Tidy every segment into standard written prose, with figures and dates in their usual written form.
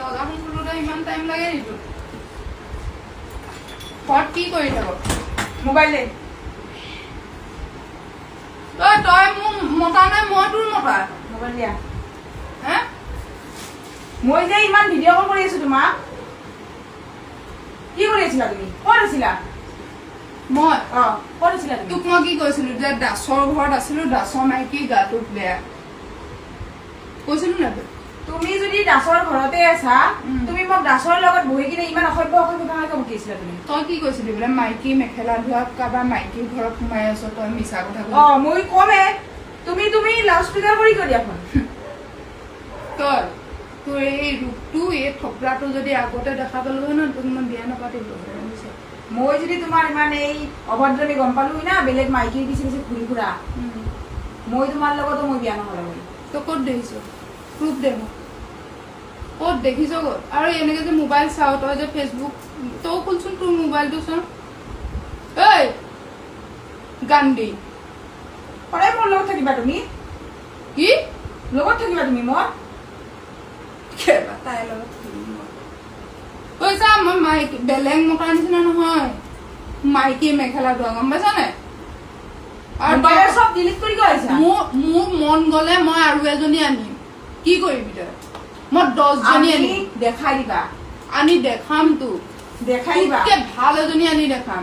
দৰজাখন খোলোতে ইমান টাইম লাগে নেকি ঘৰত কি কৰি থাক মোবাইল দে তই মোক মতা নাই মই তোৰ মতা মোবাইল দিয়া হে মই যে ইমান ভিডিঅ' কল কৰি আছো তোমাক কি কৰি আছিলা তুমি ক'ত আছিলা মই ক'ত আছিলা তুমি তোক মই কি কৈছিলো যে দাসৰ ঘৰত আছিলো দাসৰ মাইকী গাটো বেয়া কৈছিলো না তুমি যদি দাসৰ ঘৰতে আছা তুমি মোক দাসৰ লগত বহি কিনে ইমান অসভ্য ভাষাকে বকিছিলা তুমি তই কি কৈছিলি বোলে মাইকী মেখেলা ধোৱা কাৰোবাৰ মাইকীৰ ঘৰত সোমাই আছ তই মিছা কথা মই কমে তুমি লাউড স্পীকাৰ কৰি কিয় দিয়া ফোন তই তোৰ এই ৰূপটো এই থপৰাটো যদি আগতে দেখা পালো হয় ন তোক মই বিয়া নাপাতিলো মই যদি তোমাৰ ইমান এই অভদ্ৰামি গম পালো না বেলেগ মাইকীৰ পিছে পিছে ঘূৰি ফুৰা মই তোমাৰ লগতো মই বিয়া নহ'লে মই তই ক'ত দেখিছ প্ৰুফ দে মোক ক'ত দেখিছ ক'ত আৰু এনেকে যে মোবাইল চাও তই যে ফেচবুক তই খুলচোন তোৰ মোবাইলটো চোন ঐ গান্ধী সদায় মোৰ লগত থাকিবা তুমি কি লগত থাকিবা তুমি মোৰ তাইৰ লগত কৈছা মই মাইকী বেলেগ মতাৰ নিচিনা নহয় মাইকী মেখেলা ধোৱা গম পাইছা নাই আৰু চব ডিলিট কৰি গৈ আহিছা মোৰ মন গলে মই আৰু এজনী আনিম কি কৰিবি তই মই 10 জনী আনিম দেখাই দিবা আনি দেখাম তোক দেখাই দিবা ভাল এজনী আনি দেখাম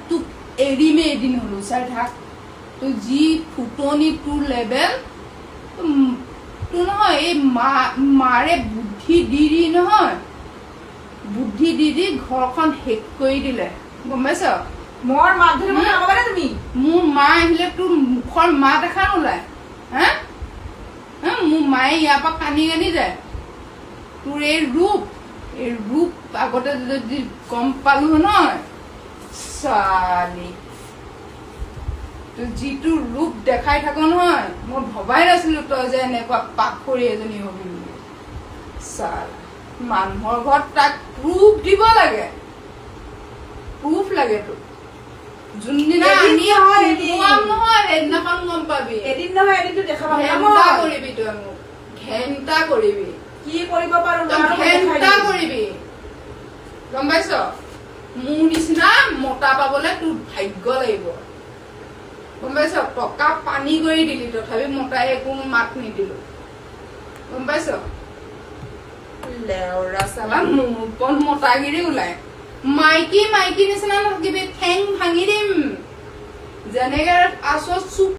তোক এৰিমে এদিন হলো চাই থাক তোৰ যি ফুটনি তোৰ লেভেল তোৰ নহয় এই মাৰে বুদ্ধি দি নহয় বুদ্ধি দি ঘৰখন শেষ কৰি দিলে গম পাইছ মোৰ মাত ধৰি মানে নকবানে তুমি মোৰ মা আহিলে তোৰ মুখৰ মাত এখন ওলায় হা মোৰ মায়ে ইয়াৰ পৰা কানি কানি যায় তোৰ এই ৰূপ আগতে যদি গম পালো নহয় ছোৱালী তোৰ যিটো ৰূপ দেখাই থাক নহয় মই ভবাই নাছিলো তই যে এনেকুৱা পাখৰি এজনী হবি বুলি চালা মানুহৰ ঘৰত তাক প্ৰুফ দিব লাগে প্ৰুফ লাগে তোক যোনদিনা আনি নহয় সেইদিনাখন গম পাবি এদিন নহয় এদিনটো দেখাবা ঘেণ্টা কৰিবি তই মোক ঘেণ্টা কৰিবি কি কৰিব পাৰো ঘেণ্টা কৰিবি গম পাইছ মোৰ নিচিনা মতা পাবলে তোৰ ভাগ্য লাগিব গম পাইছ টকা পানী কৰি দিলি তথাপি মতাই একো মাত নিদিলো গম পাইছ লেওৰা চালা মোৰ ওপৰত মতাগিৰি ওলাই মাইকী নিচিনা নাথাকিবি ঠেং ভাঙি দিম যেনেকে আছ চুপ